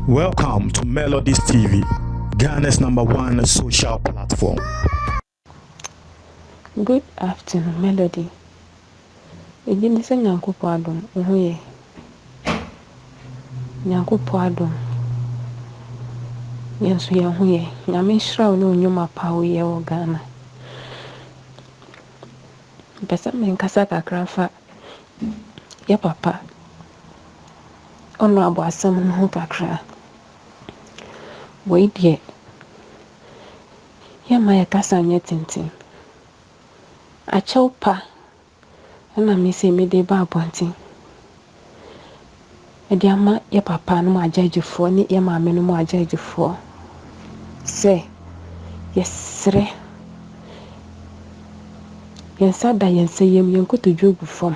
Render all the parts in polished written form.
Welcome to Melodies TV, Ghana's #1 social platform. Good afternoon, Melody. Ejini se Nyankopɔn adom ho ye. Nyankopɔn adom. Yenso ye ho ye. Nyame hira wo ne onyuma pa wo ye wo Ghana. Pesa men kasa kakra fa ye papa. Ono abo asem no ho kakra. Wei die. Ye ma ye kasa nye tintin. Akyɛw pa na me se me de ba abɔnten. Ede ama ye papa no agyagyefo ne ye maame no agyagyefo. Se yesre yensa da yensa yem yenkotodwo gu fam.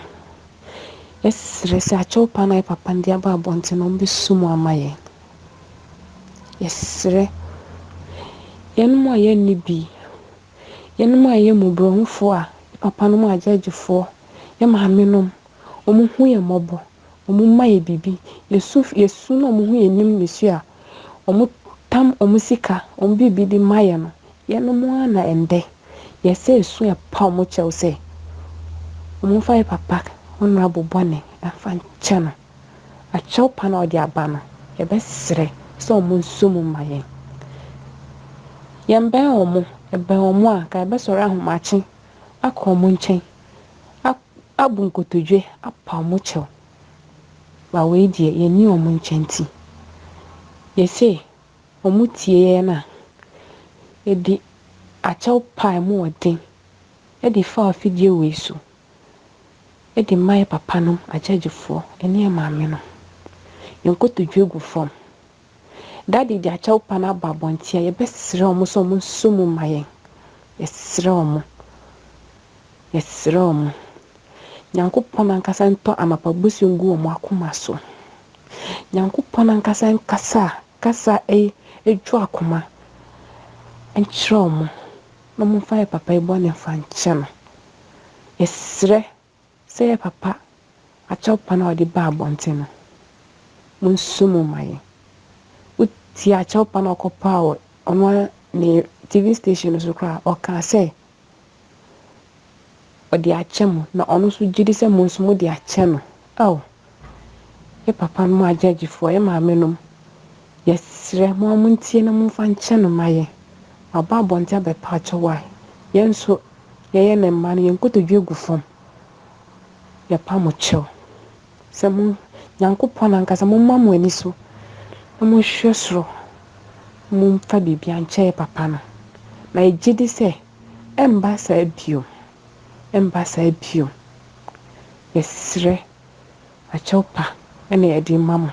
Yesre se akyɛw pa na ye papa ndi aba abɔnten no mbe sumu amaye. Yesre yenmu aye ni bi. Yenmu aye mu bronfo a papa no agyagyefo ye maame no omu hu ye mobo omu maye bibi yesu no omu hu ye nim nesu a omu tam omu sika omu bibi di maye no ye no mo na ende ye se esu e pa omu kyɛw se omu fa ye papa onra bobone afa nkyɛ no akyɛw pa na odi aba no ye besre se omu nsumu maye ye mben omu ebe omu a ka besore ahomache akɔ omu nkyɛn abu nkotodwe apa omu kyɛw ba we die ye ni omu nkyɛnti ye se omu tie na edi akyɛw pa mu odin edi fa afidie we so edi mai papa no agyegyefo ene e maame no ye nkotodwe gu fam daddy di akyɛw pa na babontia ye besere omu so omu sumu maye yesere omu Nyankopɔn ankasa nto amapa busu ngu omu akoma so. Nyankopɔn ankasa kasa edwo akoma enkyerɛ omu no mu fa papa ebo ne fa nkyɛ no. Yesere se papa akyɛw pa na odi ba abɔnten no. Mun sumu maye. Uti akyɛw pa na okopa o ono ne TV station so kra o ka se odi akyem na ono so gidi se mo nso mo di akye no aw ye papa no agyagyefo ye maame no yesre mo amuntie na mo fa nkye no maye aba bontia be pa kyewa ye nso ye ne mma no ye nkotodwe gu fam ye pa mo kyew se mo Nyankopɔn ankasa mo mamu ani so na mo hwe soro mo fa bibia nkye papa no na ye gidi se emba sa bio yesre akyɛw pa ene edi mamu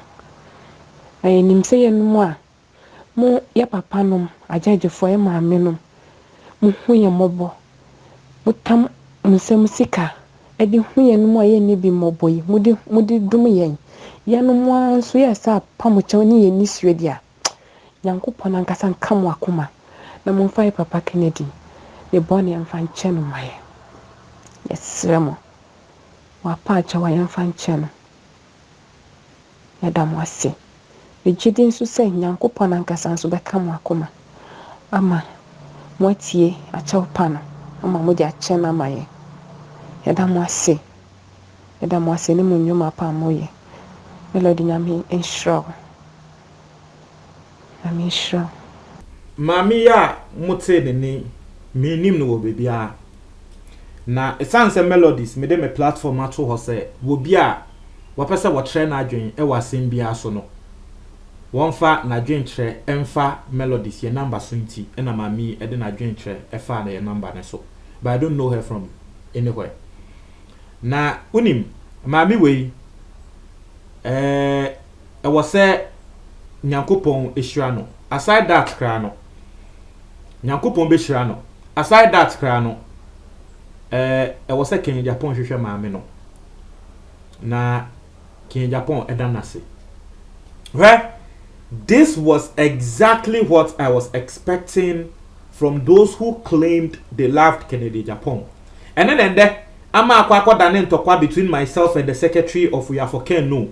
na yenim se yenum a mo ye papa no agyagyefo ye maame no mo hu ye mobo mo tam nsem sika edi hu ye num a ye ne bi mobo yi mudi dum yen yenum anso ye sa pa mo kyɛw ne ye ni suedia Nyankopɔn ankasa nka mo akoma na mo fa ye papa Kennedy ne bone amfa nkyɛ no maye yesre mo wa pa kyewa yemfa nkyɛ no yada mo ase ejidi nso se Nyankopɔn ankasa nso beka mo akoma ama mo tie akyɛw pa no ama mo di akyɛ na maye yada mo ase ne mo nyuma pa mo ye Melody nyame enhira Mami ya mote ne me nim no wo bebia na esanse Melodies me de me platform ato ho se wo bia wo pese wo tre na adwen e wasem bia so no wonfa na adwen tre emfa Melodies ye number so nti e na mami e de na adwen tre e fa na ye number ne so but I don't know her from anywhere na unim mami we e was say Nyankopɔn ehyira no aside that kra no Nyankopɔn be hyira no aside that kra no was say King Japan hwehwɛ maame no na King Japan edanase where this was exactly what I was expecting from those who claimed they loved Kennedy Japan and then ama akwa dane ntokwa between myself and the secretary of We Are For Ken no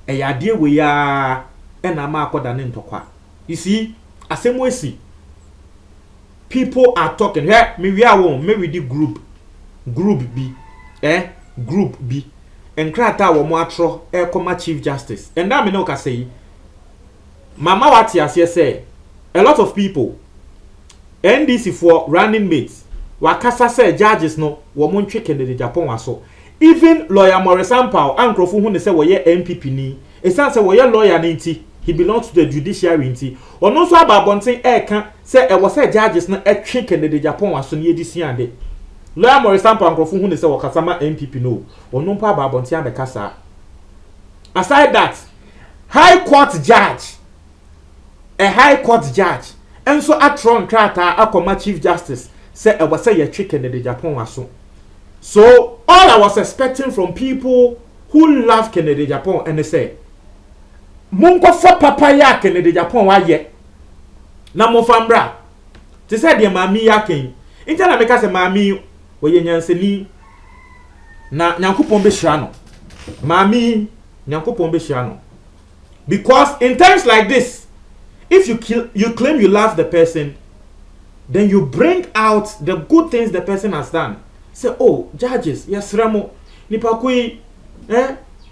eyade we ya na ama akwa dane ntokwa. You see asemwesi people are talking here me we are one me with the group B group B and krata wo mo atro e chief justice and that me no ka say mama what you say a lot of people NDC for running mates wakasa say judges no wo mo ntwe Kennedy Japan waso even lawyer Morris Ampao ankrofo hu ne say wo ye MPP ni esan say wo ye lawyer ni nti he belongs to the judiciary nti ono so ababonten eka say e wo say judges no etwe Kennedy Japan waso ne edisi ande lawyer Morris Ampao ankrofo hu ne say wo kasama MPP no ono mpa ababonten abekasa. Aside that, a high court judge and so atron krata akoma chief justice say e was say ye chicken in the Japan waso. So all I was expecting from people who love Kennedy Japan and they say munko for papa ya Kennedy Japan wa ye na mo fambra te say de mami ya ken inta na meka say mami wo ye nyanseni na nyankopon be hira no mami nyankopon be hira no. Because in times like this, if you claim you love the person, then you bring out the good things the person has done. Say, oh, judges, yes, Ramo, Nipakui,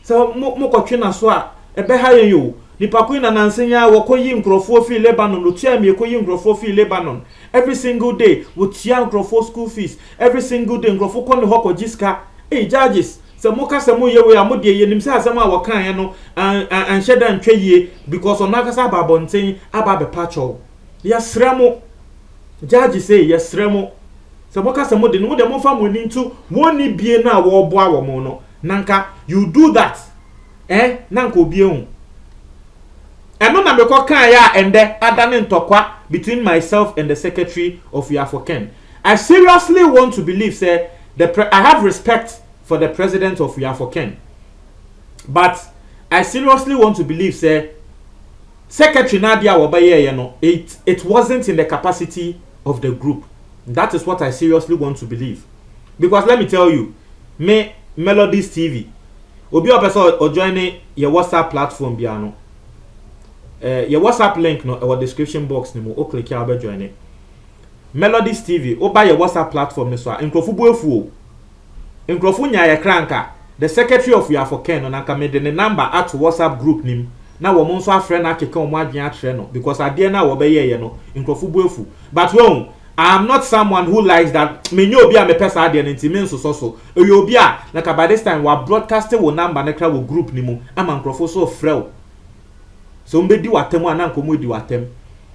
so mo kochina swa, ebe haye you. Nipakui na nansenya wakoyi nkrofo fi Lebanon, lutia mi koyi nkrofo fi Lebanon. Every single day, wutia nkrofo school fees. Every single day, nkrofo kono hoko jiska. Hey, judges, so moka se mo yewe amodie ye nimse asema wakan ye no an sheda ntwe ye because onakasa babonten aba be pacho yesremo judge say yesremo so moka se mo de no de mo fa mo ni ntu woni bie na wo boa wo mo no nanka you do that nanka obie hu eno na me ko kan ya ende adane ntokwa between myself and the secretary of We Are For Ken. I seriously want to believe say I have respect for the president of We Are For Ken, but I seriously want to believe say Secretary Nadia Wabaye it wasn't in the capacity of the group. That is what I seriously want to believe, because let me tell you, me Melodies TV obi obeso o join your WhatsApp platform biano your WhatsApp link no our description box ni mo o click ya be join Melodies TV o buy your WhatsApp platform ni so nkrofo buefu nkrofo nya ya kranka the secretary of We Are For Ken na nka me de ne number at WhatsApp group nim na wo mo nso afre na akeka omo adwen atrɛ no because ade na wo be ye no nkrofo buefu. But when I am not someone who likes that me nyo obi a me pesa ade no ntimi nso so oye obi a na ka by this time wa broadcast wo number na kra wo group nim ama nkrofo so frɛ so mbedi watem ana nkomo di watem.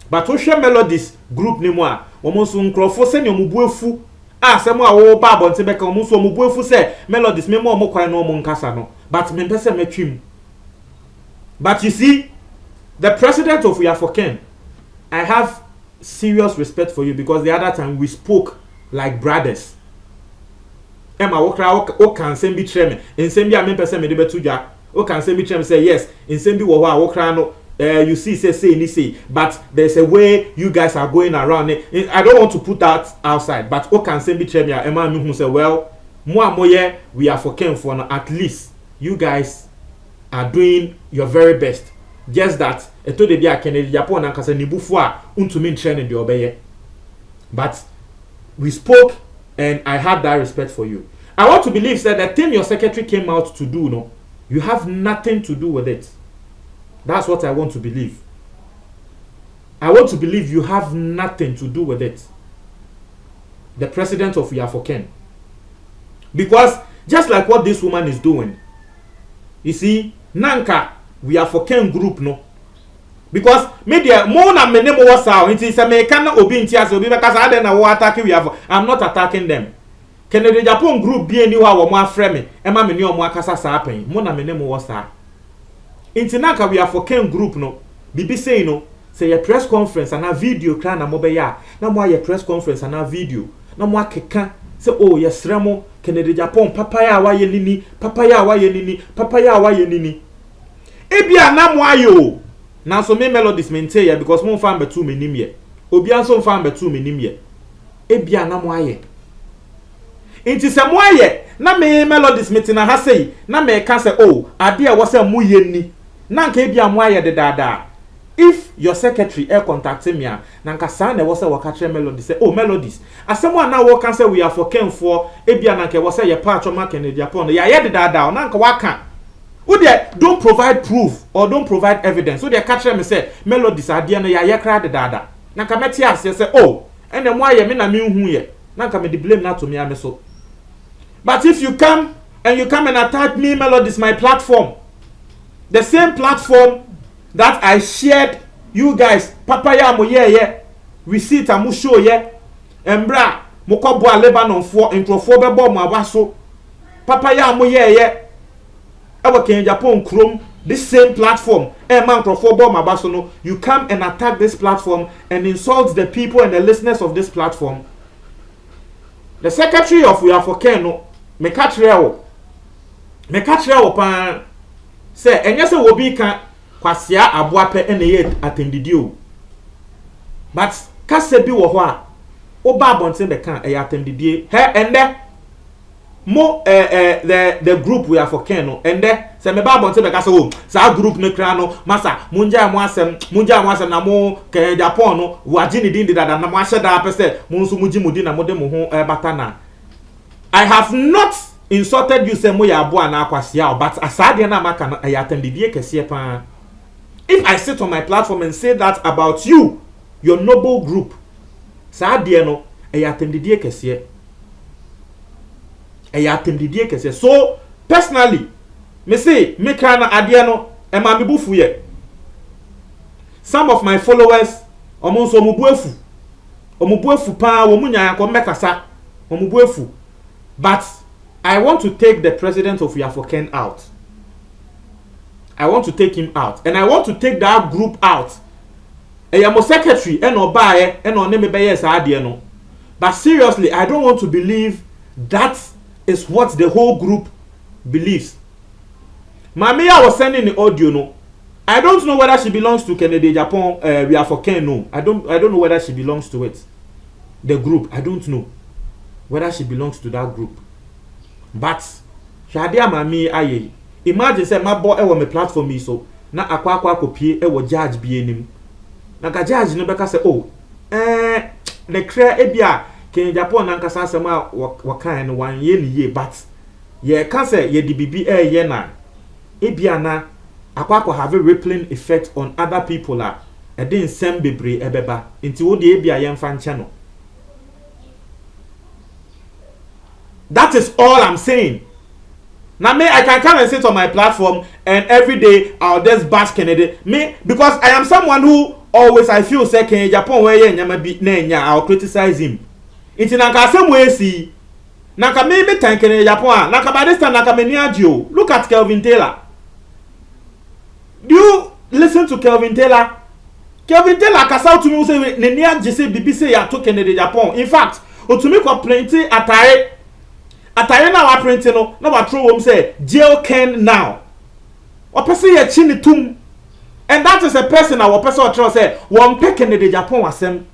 But wo hwe Melodies group nim a wo mo nso nkrofo se ne omo buefu asemo a wo ba bonte beka omo so omo buefu se Melodies me mo omo kwan no omo nkasa no but me pese metwim. But you see, the president of We Are For Ken, I have serious respect for you because the other time we spoke like brothers. Emma wokra o kan sem bi treme ensem bi a me pese me de betuja o kan sem bi treme say yes ensem bi wo ho a wokra no you see say ni say but there's a way you guys are going around it. I don't want to put that outside, but o can say be trem ya Emma me hu say well mo amoye We Are For Ken for no, at least you guys are doing your very best. Just that eto de bia Kennedy Japan na kasa ni bufu a untumi ntrene de obeye. But we spoke and I had that respect for you. I want to believe that the thing your secretary came out to do, no, you have nothing to do with it. That's what I want to believe. I want to believe you have nothing to do with it. The president of We Are For Ken. Because just like what this woman is doing, you see, Nanka, We Are For Ken group, no. Because media, more than my name was out, it is a mechanic obedience, because I don't know what attacking We Are For. I'm not attacking them. Kennedy Japan group be anywhere or more framing, Emma Menio Mwakasa Sapping, more than my name was out. Intinaka We Are For Ken group no bibi say no say a press conference and a video clan na mobeya na mo a press conference and a video na mo akeka say oh yes remo Kennedy Japan papa ya waye nini papa ya waye nini papa ya waye nini ebia na mo ayo na so me Melodies maintain ya because mo fan betu menim ye obi anso fan betu menim ye ebia na mo aye Inti se mo aye na me Melodies metina ha sei na me ka se oh ade a wo se mo ye ni na nka bia mo aye de dada. If your secretary contact me na nka sa na wo se wo ka kire Melodies say oh Melodies asemo na wo kan say we are for kenfo ebia na nka wo say ye pa atwoma Kennedy Apo no ya ye de dada na nka waka wo de don't provide proof or don't provide evidence wo de ka kire me say Melodies ade no ya ye kra de dada na nka meti ase say oh ene mo aye me na me hu ye na nka me de blame na to me ame so. But if you come and attack me Melodies, my platform, the same platform that I shared you guys papa ya mo ye receipt amu show ye embra mo ko bo Lebanon for introfo be bo mo abaso papa ya mo ye e wo Kennedy Apo krom this same platform man introfo bo mo abaso no you come and attack this platform and insult the people and the listeners of this platform. The secretary of We Are For Ken no me catch rewo pa say enye se wo bi ka kwasia aboa pe ene ye attendidi o but kase bi wo ho a oba abonten be kan e attendidi he ende mo the group We Are For Ken no ende se me ba abonten be ka se wo sa group ne kra no masa munja mo asem na mo Kennedy Apo no waji ni din dada na mo ahye da pe se mo nso muji mudi na mo de mo ho batana. I have not insulted you say mo ya aboa na akwasia but asade na maka na attendidi kese pa. If I sit on my platform and say that about you, your noble group, asade no attendidi kese. Attendidi kese. So personally, me say me kana ade no e ma me bufu ye. Some of my followers omonso omubuefu pa wo munya ko mekasa omubuefu. But I want to take the president of We Are For Ken out. I want to take him out. And I want to take that group out. Eyamo secretary, eno bae, eno neme beye sa adie no. But seriously, I don't want to believe that is what the whole group believes. Mami, I was sending the audio no. I don't know whether she belongs to Kennedy Apo, We Are For Ken no. I don't know whether she belongs to it. The group, I don't know whether she belongs to that group. But Shadia Mami aye. Imagine say my boy ewo me platform yi so na akwa kopie ewo judge bi enim. Na ka judge no beka say oh the clear ebia Kennedy Apo na nkasa asem a wakan no wan ye ni ye but ye ka say ye di bibi ye na ebia na akwa have a rippling effect on other people a e dey nsem bebre ebeba nti wo de ebia ye mfa nche no. That is all I'm saying. Now me, I can come and sit on my platform and every day I'll just bash Kennedy. Me, because I am someone who always I feel say Kennedy Apo where ye nyama bi na nya I'll criticize him. Inti nanka same way see. Nanka me thank Kennedy Apo a nanka by this time nanka me ni adio. Look at Kelvin Taylor. Do you listen to Kelvin Taylor? Kelvin Taylor kasa to me say ne ni agye say bibi say ya to Kennedy Apo. In fact, otumi complaint atare na wa print no na wa throw wom say jail Ken now o person ye chi ni tum and that is a person na wa person o throw say won pe Kennedy Apo wasem.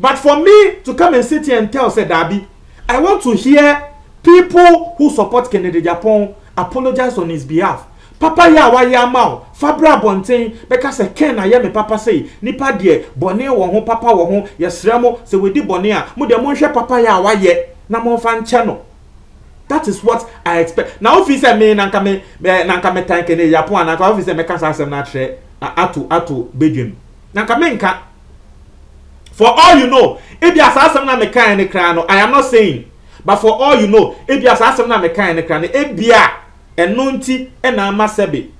But for me to come and sit here and tell say Dabi, I want to hear people who support Kennedy Apo apologize on his behalf. Papa ya wa ya ma Fabra Bonten beka se Ken na ye me papa say nipa de bone wo ho papa wo ho yesre mo se we di bone a mo de mo hwe papa ya wa ye na mo fan channel. That is what I expect. Now if you say me nanka me thank Kennedy Apo na if you say me ka asem na tre atu bedwem nanka me nka. For all you know, if you asem na me kan ne kra no I am not saying, but for all you know, if you asem na me kan ne kra no ebia enonti na amasebe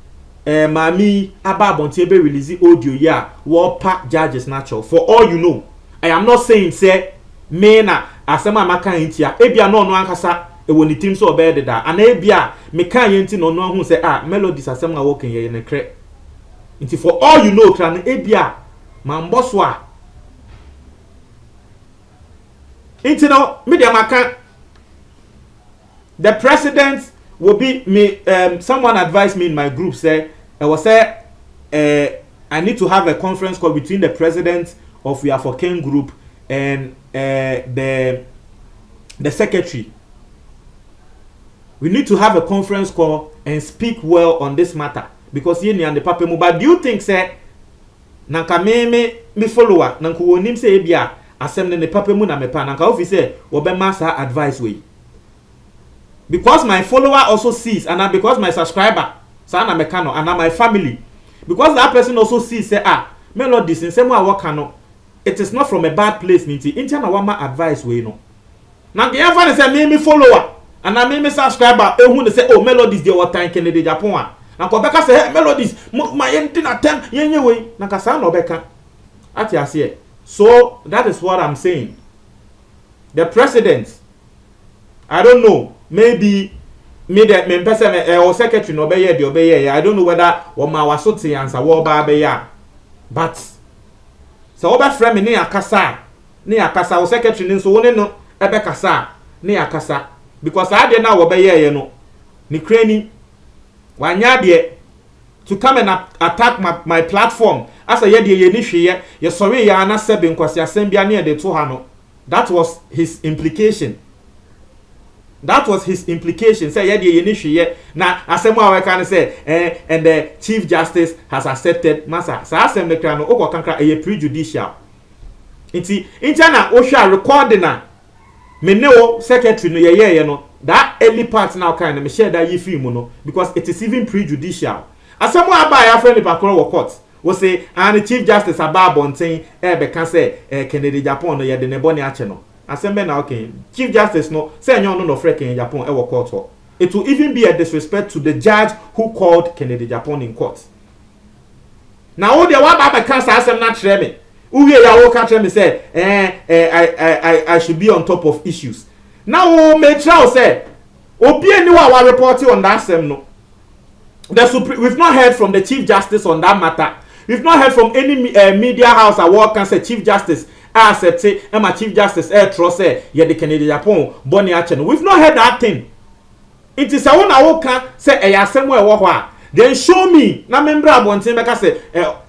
mami ababonti ebe release audio ya wo pa judges natural. For all you know, I am not saying say me na asema amaka ntia ebia no ankasa ewo ni team so obede da ana ebia me kan yenti no hu say Melodies asema working ye ne kre nti for all you know kra na ebia mamboso a nti no media maka the president will be me. Someone advised me in my group say I was say I need to have a conference call between the president of We Are For Ken group and the the secretary. We need to have a conference call and speak well on this matter because ye and the papa mu. But do you think say nanka me follower nanka wonim say bia asem ne papa mu na me pa nanka ofi say obema sa advice way because my follower also sees and because my subscriber sa na me kano and my family because that person also sees say Melodies in same way work no it is not from a bad place nti na wama advice way no nanka yan fa say me follower and I me subscriber ehun dey say Melodies dey what time Kennedy Japan na ko beka say Melodies my enti na tem yenye we na ka sa no beka ati ase. So that is what I'm saying. The president, I don't know, maybe me person or secretary no be here the obey. I don't know whether or my wasoti answer wo ba be ya, but so oba friend me ne akasa o secretary ni so woni no ebe kasa ne akasa because I dey na wo be here no ni krani wanya de to come and attack my platform as a yedi ye ni hwe ye sorry ya na sebe nkwasi asem bia ne de to ha no. That was his implication. Say yedi ye ni hwe na asem a we kan say and the chief justice has accepted masa sa asem me kra no okwa kankra e prejudicial nti na o hwa recording na me ne o secretary no ye no that early part now kind me share that yifi mu no because it is even prejudicial. Asemu aba ya friend pakoro wo court wo say and the chief justice aba bonten be kan say Kennedy Japan no ye de ne boni ache no asembe na okay chief justice no say enyo no frɛ Kennedy Japan wo court ho. It will even be a disrespect to the judge who called Kennedy Japan in court. Now all the wa ba kan say asem na kire me uwie ya wo ka kire me say I should be on top of issues. Now me try say obi eni wa report on that same no. We've not heard from the Chief Justice on that matter. We've not heard from any media house award can say Chief Justice accepted Emma Chief Justice trust say the Kennedy Japan Bonnie Achen. We've not heard that thing. It is a one I can say a somewhere what then show me na member abonten beka say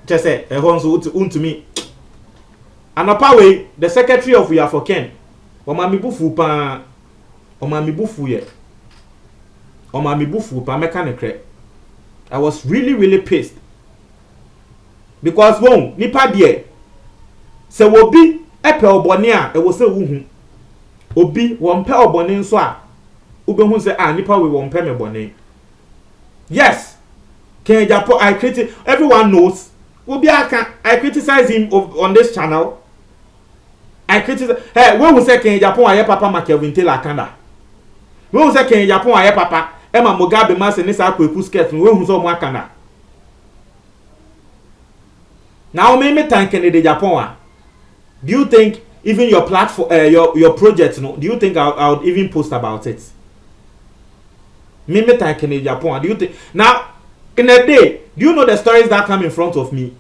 just say honso to me. And apart the secretary of we are for Ken. Omami bufu pa omami bufu ye. Omami bufu pa mechanic. I was really pissed. Because won nipa die se wobi epe obone a e wo se wuhu obi won pe obone nso a ubehu se nipa we won pe me bone. Yes, Ken Japo I critic everyone knows obi aka I criticize him on this channel. I criticize when we say Ken Japo aye papa Makelvin Taylor Kanda. When we say Ken Japo aye papa Emma Mugabe Mase ni sa kwepu skirt we hu so mo aka na. Now me thank Kennedy Japan. Do you think even your platform your project no, do you think I would even post about it? Me thank Kennedy Japan. Do you think now in a day, do you know the stories that come in front of me?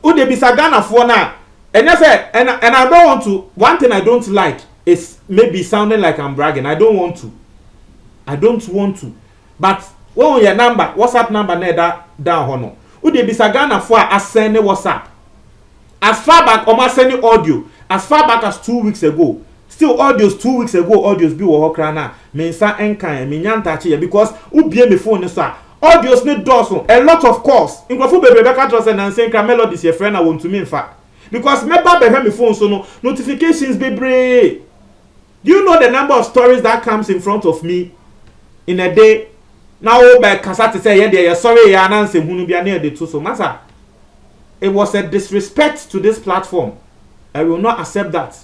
Who they be Sagana for now? And I said and I don't want to, one thing I don't like is maybe sounding like I'm bragging. I don't want to. But when your number, WhatsApp number ne down hono. Who they be Sagana for ascend WhatsApp. As far back or sending audio, as far back as 2 weeks ago. Still audios 2 weeks ago, audios be wo krana. Me nsa enkan me nyanta che because who be me phone so audios ne doso a lot of calls. Include bebe ka trust and say Melodies your friend I want to me in fact. Because me ba be me phone so no notifications be brave. Do you know the number of stories that comes in front of me in a day? Now by Kasati say yeah sorry ya ananse hunu bia na de to so masa. It was a disrespect to this platform. I will not accept that.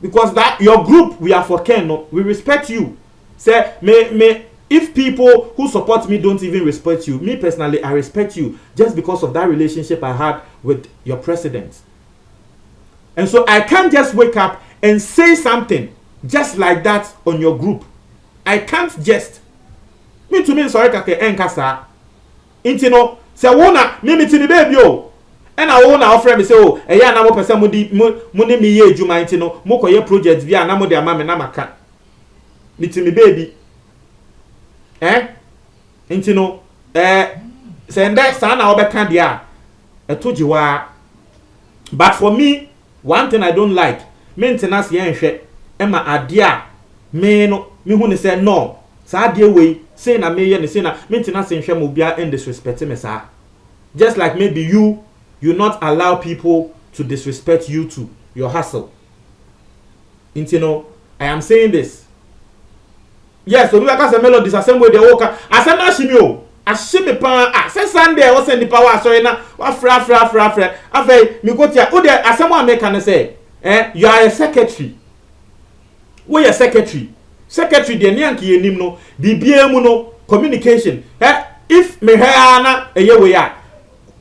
Because that your group we are for Ken, no, we respect you. Say me if people who support me don't even respect you, me personally I respect you just because of that relationship I had with your president. And so I can't just wake up and say something just like that on your group. I can't just me to me sorry kake enkasa intino se wona me mitini baby o and I wona offer me say oh eya na mo pese mo ni me ye adwuma intino mo koye project bia na mo de ama me na maka mitini baby intino se ndek sa na obeka dia etojiwa. But for me one thing I don't like maintenance ye nhwe Emma adia me no me hu ne say no sa ade we say na me ye ne say na me ntina se nhwe mo bia and disrespect me sa just like maybe you not allow people to disrespect you too your hustle. You know, I am saying this. Yes, so we like a melody the same way they walk. I said na shimi o. Ashimi pa say Sunday o send the power so na wa fra. Afei me go tia o dey asemo American say you are a secretary. We are secretary. Secretary de nyanke yenim no bibia mu no communication. If me ha na eye we ya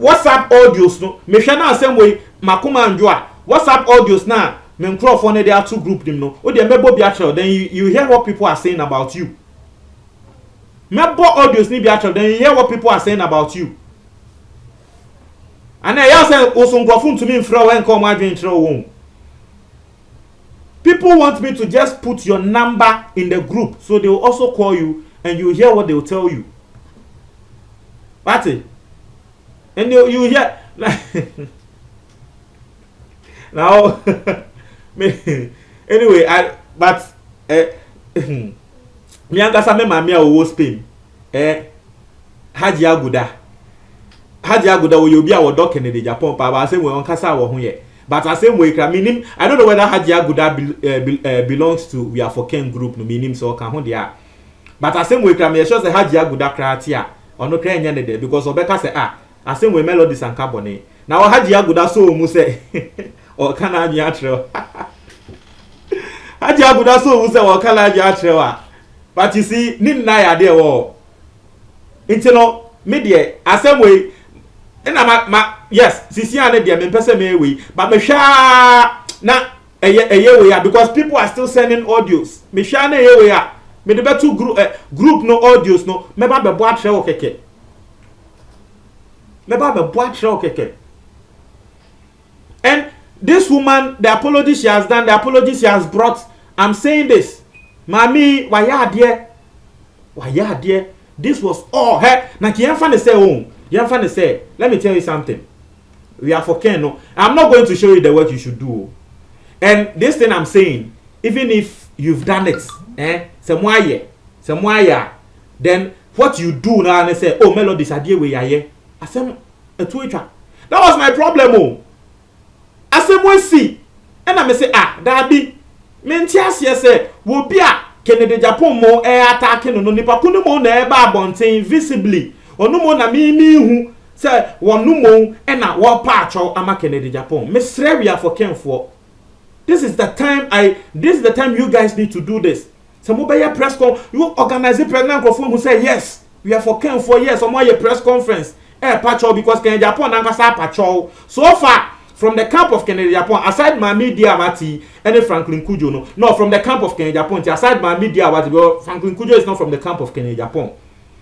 WhatsApp audios no me hwe na asem we makoma anjoa WhatsApp audios na me microphone they are two group them no o dey mebo bia trail then you hear what people are saying about you. Mebo audios ni bia trail then you hear what people are saying about you. And I say osun microphone to me mfra when come adwen trail won. People want me to just put your number in the group so they will also call you and you hear what they will tell you. That's it. And you hear now anyway me angasa me mama o Spain Haji Aguda wo yobi a wo dock in the Japan pa ba say we on kasa wo ho ye but I say we kra minim I don't know whether Haji Aguda belongs to we are for Ken group no minim so kan ho dia but I say we kra me sure say Haji Aguda kra tia ono kra nya ne de because obeka say I say we melodies and carbon na Haji Aguda so mu say o kana anya atre Haji Aguda so mu say o kana anya atre but you see ni na ya de wo intino me de asem we na yes sisi ane de me pese me we but me hwa na eye we ya because people are still sending audios me hwa na eye we ya me de betu group no audios no me ba be bo atre wo keke and this woman the apology she has done the apology she has brought I'm saying this mami waya ade this was all her na ki yemfa ne say yemfa ne say let me tell you something we are for Ken no I'm not going to show you the work you should do and this thing I'm saying even if you've done it semoya then what you do now and say oh melodies ade we yaye asem etuetwa that was my problem asem we see and I say that be menti ase say wo bia Kennedy Japan mo attacking no nipa kunu mo na eba abonten visibly onu mo na mi hu say wonu mo na wo paacho ama Kennedy Japan me sre we are for Kenfo this is the time you guys need to do this so mo be press con you organize president Nkrofo who say yes we are for Kenfo yes or more press conference paacho because Kennedy Japan na nkasa paacho so far from the camp of Kennedy Japan, aside my media Mati and Franklin Kujo, no, from the camp of Kennedy Japan, aside my media Mati, Franklin Kujo is not from the camp of Kennedy Japan.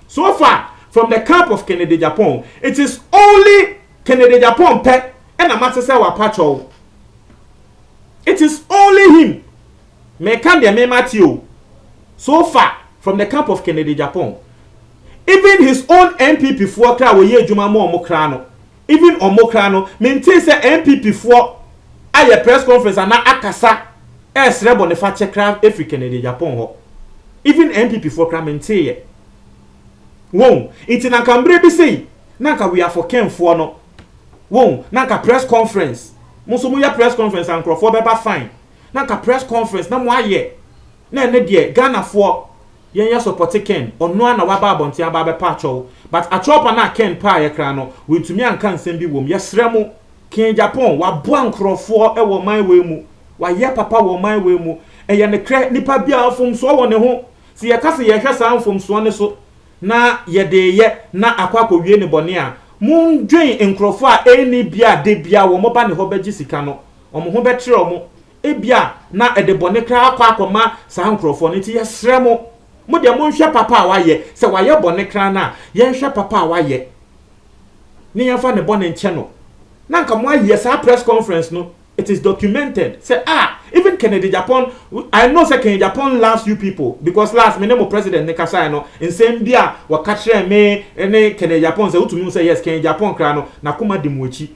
So far, from the camp of Kennedy Japan, it is only Kennedy Japan pet and a matter say Wapacho. It is only him. Me can't me Matthew. So far, from the camp of Kennedy Japan, even his own MPP for Kra we ye Juma mo Mokrano. Even Omokrano, maintain say MPP for a press conference and akasa esrebo ne fa check African in Japan ho. Even MPP for kra maintain. Won, iti na kambre bi say, nanka we are for Ken for no. Won, nanka press conference. Muso mo ya press conference and Nkrofo beba fine. Nanka press conference na mo aye. Na ene de Ghana for yen support Ken ono na waba abonti aba be pacho but atropa na Ken pa ye kra no we tumi anka nsem bi wom yesre mo Ken Japan wa boa Nkrofo e wo man we mu wa ye papa wo man we mu e ye ne kra nipa bia afom so wo ne ho si ye kase ye hwe san afom so ne so na ye de ye na akwa wie ne bone a mun dwen Nkrofo a eni bia de bia wo mo ba ne ho beji sika no omo ho betre omo e bia na e de bone kra akwa sa Nkrofo ne ti yesre mo mo de mo nhwe papa wa ye se wa ye bone kra na ye nhwe papa wa ye ni ye fa ne bone nche no na nka mo aye sa press conference no it is documented say even Kennedy Japan I know say Kennedy Japan loves you people because last me name president ne kasa no nsem bia wa ka kire me ne Kennedy Japan say utumi say yes Kennedy Japan kra no na kuma de mo echi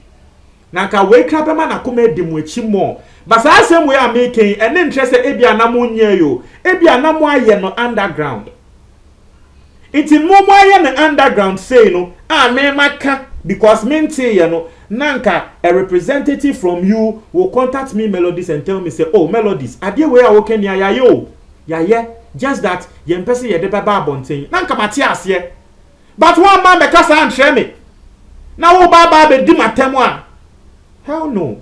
na nka we kra be ma na koma edi mu echi mo but saa asem we am making ene interest ebi anamo nya yo ebi anamo aye no underground iti mo aye no underground say no me maka because me ntie ye no nanka a representative from you will contact me Melodies and tell me say oh Melodies ade we a wo kan ya yo ya just that ye mpese ye de baba abonten nanka mate ase but one man be kasa anhwe me na wo baba be di matemu a hell no